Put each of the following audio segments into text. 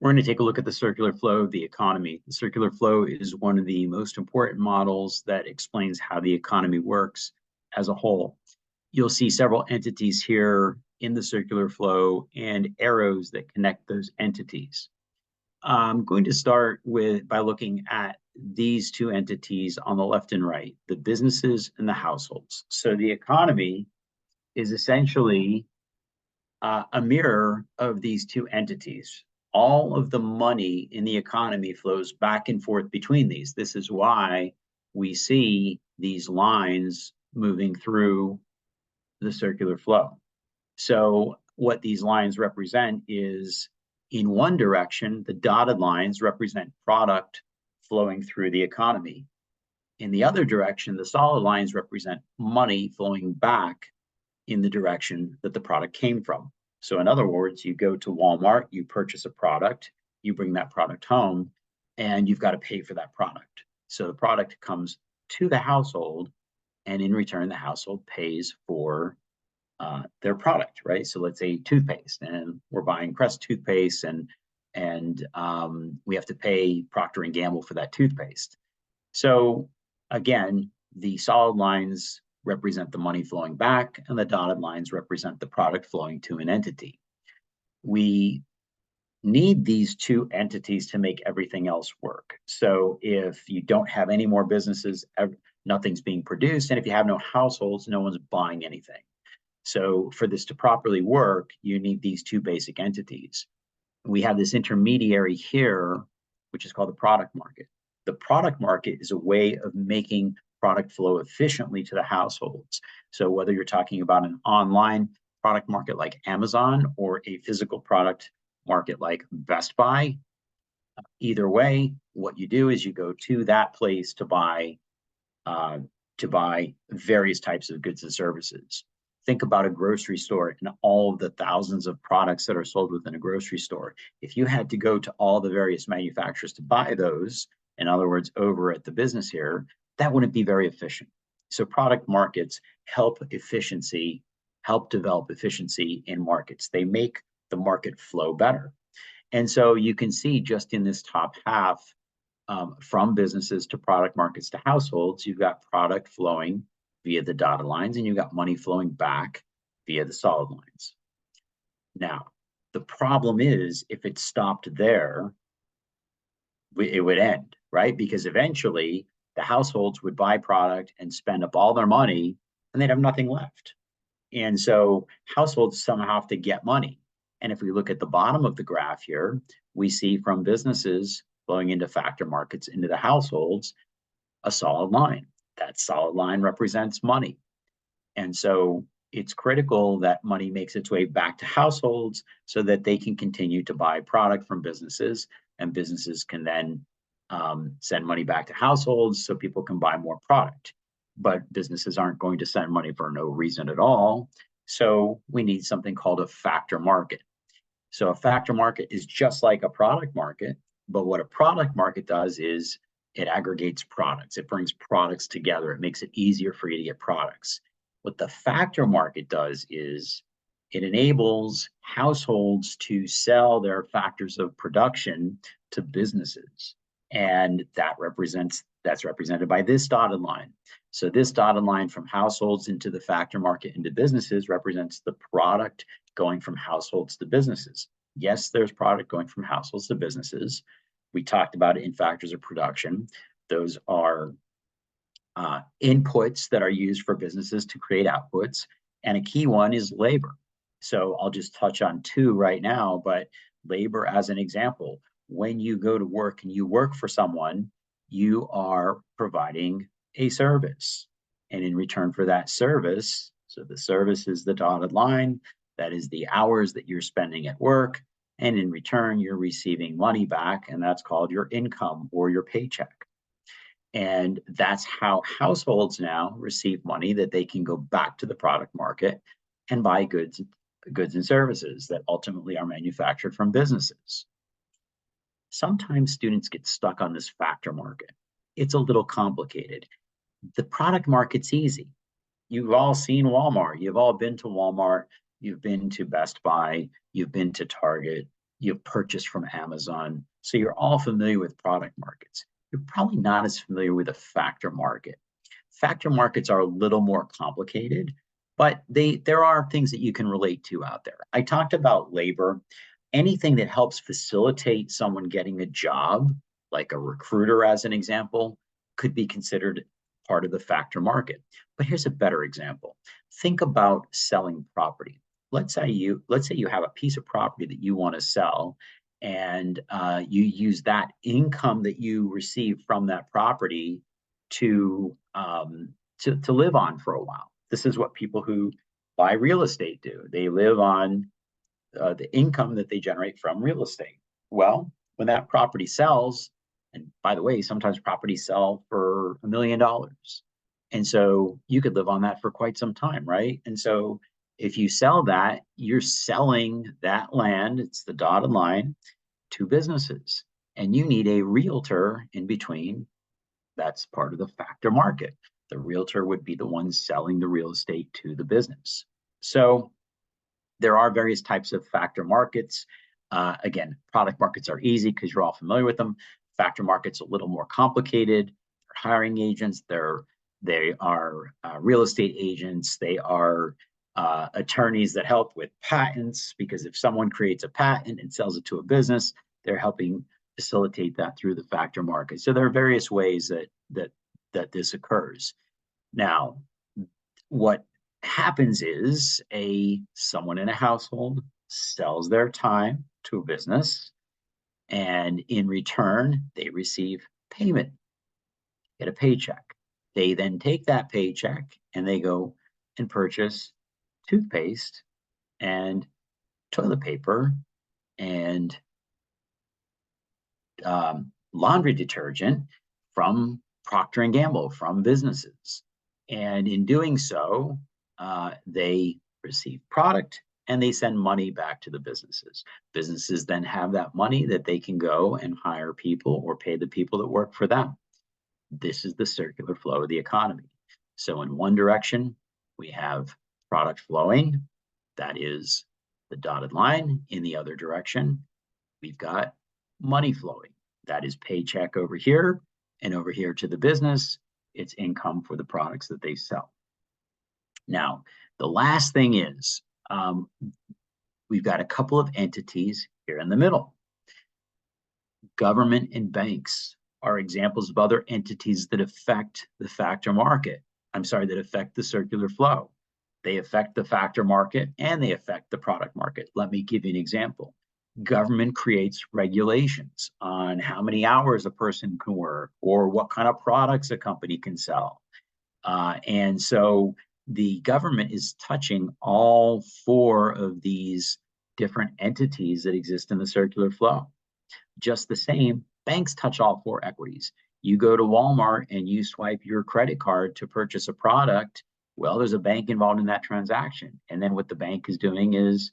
We're going to take a look at the circular flow of the economy. The circular flow is one of the most important models that explains how the economy works as a whole. You'll see several entities here in the circular flow and arrows that connect those entities. I'm going to start by looking at these two entities on the left and right, the businesses and the households. So the economy is essentially a mirror of these two entities. All of the money in the economy flows back and forth between these. This is why we see these lines moving through the circular flow. So what these lines represent is, in one direction, the dotted lines represent product flowing through the economy. In the other direction, the solid lines represent money flowing back in the direction that the product came from. So in other words, you go to Walmart, you purchase a product, you bring that product home, and you've got to pay for that product. So the product comes to the household, and in return, the household pays for their product, right? So let's say toothpaste, and we're buying Crest toothpaste, and we have to pay Procter & Gamble for that toothpaste. So again, the solid lines represent the money flowing back, and the dotted lines represent the product flowing to an entity. We need these two entities to make everything else work. So if you don't have any more businesses, nothing's being produced, and if you have no households, no one's buying anything. So for this to properly work, you need these two basic entities. We have this intermediary here, which is called the product market. The product market is a way of making product flow efficiently to the households. So whether you're talking about an online product market like Amazon or a physical product market like Best Buy, either way, what you do is you go to that place to buy various types of goods and services. Think about a grocery store and all of the thousands of products that are sold within a grocery store. If you had to go to all the various manufacturers to buy those, in other words, over at the business here, that wouldn't be very efficient. So product markets help develop efficiency in markets. They make the market flow better. And so you can see just in this top half, from businesses to product markets to households, you've got product flowing via the dotted lines, and you've got money flowing back via the solid lines. Now, the problem is, if it stopped there, it would end, right? Because eventually the households would buy product and spend up all their money, and they'd have nothing left. And so households somehow have to get money. And if we look at the bottom of the graph here, we see from businesses flowing into factor markets into the households, a solid line. That solid line represents money. And so it's critical that money makes its way back to households so that they can continue to buy product from businesses, and businesses can then send money back to households so people can buy more product. But businesses aren't going to send money for no reason at all. So we need something called a factor market. So a factor market is just like a product market, but what a product market does is it aggregates products. It brings products together. It makes it easier for you to get products. What the factor market does is it enables households to sell their factors of production to businesses. And that's represented by this dotted line. So this dotted line from households into the factor market into businesses represents the product going from households to businesses. Yes, there's product going from households to businesses. We talked about it in factors of production. Those are inputs that are used for businesses to create outputs. And a key one is labor. So I'll just touch on two right now, but labor as an example. When you go to work and you work for someone, you are providing a service. And in return for that service, so the service is the dotted line, that is the hours that you're spending at work. And in return, you're receiving money back, and that's called your income or your paycheck. And that's how households now receive money that they can go back to the product market and buy goods and services that ultimately are manufactured from businesses. Sometimes students get stuck on this factor market. It's a little complicated. The product market's easy. You've all seen Walmart. You've all been to Walmart. You've been to Best Buy. You've been to Target. you've purchased from Amazon. So you're all familiar with product markets. You're probably not as familiar with a factor market. Factor markets are a little more complicated, but there are things that you can relate to out there. I talked about labor. Anything that helps facilitate someone getting a job, like a recruiter as an example, could be considered part of the factor market. But here's a better example. Think about selling property. Let's say you have a piece of property that you want to sell, and you use that income that you receive from that property to live on for a while. This is what people who buy real estate do. They live on the income that they generate from real estate. Well, when that property sells, and by the way, sometimes properties sell for $1 million. And so you could live on that for quite some time, right? And so if you sell that, you're selling that land, it's the dotted line, to businesses. And you need a realtor in between. That's part of the factor market. The realtor would be the one selling the real estate to the business. So there are various types of factor markets. Again, product markets are easy because you're all familiar with them. Factor markets a little more complicated. They're hiring agents. They are real estate agents. They are attorneys that help with patents, because if someone creates a patent and sells it to a business, they're helping facilitate that through the factor market. So there are various ways that this occurs. Now, what happens is someone in a household sells their time to a business, and in return, they receive payment, get a paycheck. They then take that paycheck and they go and purchase toothpaste and toilet paper and laundry detergent from Procter & Gamble, from businesses. And in doing so, they receive product and they send money back to the businesses. Businesses then have that money that they can go and hire people or pay the people that work for them. This is the circular flow of the economy. So in one direction, we have product flowing, that is the dotted line. In the other direction, we've got money flowing, that is paycheck over here, and over here to the business, it's income for the products that they sell. Now, the last thing is, we've got a couple of entities here in the middle. Government and banks are examples of other entities that affect the factor market. That affect the circular flow. They affect the factor market and they affect the product market. Let me give you an example. Government creates regulations on how many hours a person can work or what kind of products a company can sell. And so the government is touching all four of these different entities that exist in the circular flow. Just the same, banks touch all four equities. You go to Walmart and you swipe your credit card to purchase a product, well, there's a bank involved in that transaction. And then what the bank is doing is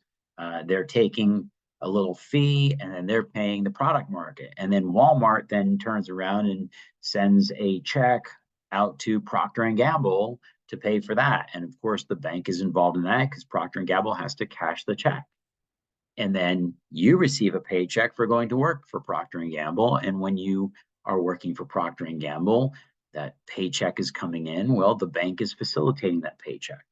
they're taking a little fee and then they're paying the product market. And then Walmart then turns around and sends a check out to Procter & Gamble to pay for that. And of course, the bank is involved in that because Procter & Gamble has to cash the check. And then you receive a paycheck for going to work for Procter & Gamble. And when you are working for Procter & Gamble, that paycheck is coming in. Well, the bank is facilitating that paycheck.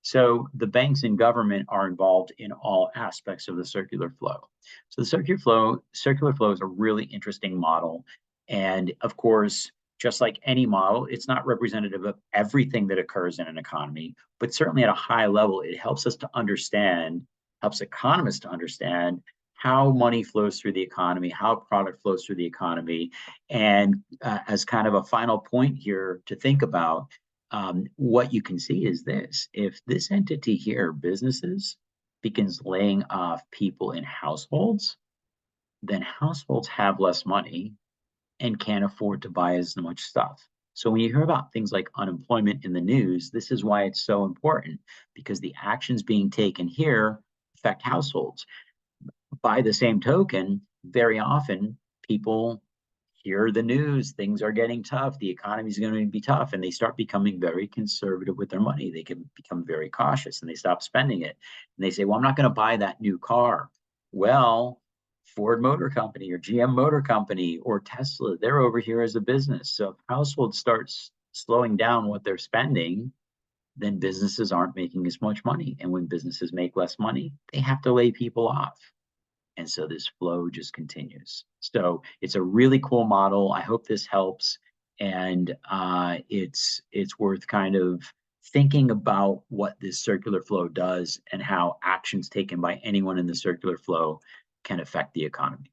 So the banks and government are involved in all aspects of the circular flow. So the circular flow is a really interesting model. And of course, just like any model, it's not representative of everything that occurs in an economy, but certainly at a high level, it helps us to understand, helps economists to understand how money flows through the economy, how product flows through the economy. And as kind of a final point here to think about, what you can see is this: if this entity here, businesses, begins laying off people in households, then households have less money and can't afford to buy as much stuff. So when you hear about things like unemployment in the news, this is why it's so important, because the actions being taken here affect households. By the same token, very often people hear the news, things are getting tough, the economy is going to be tough, and they start becoming very conservative with their money. They can become very cautious and they stop spending it. And they say, well, I'm not going to buy that new car. Well, Ford Motor Company or GM Motor Company or Tesla, they're over here as a business. So if households starts slowing down what they're spending, then businesses aren't making as much money. And when businesses make less money, they have to lay people off. And so this flow just continues. So it's a really cool model. I hope this helps. And it's worth kind of thinking about what this circular flow does and how actions taken by anyone in the circular flow can affect the economy.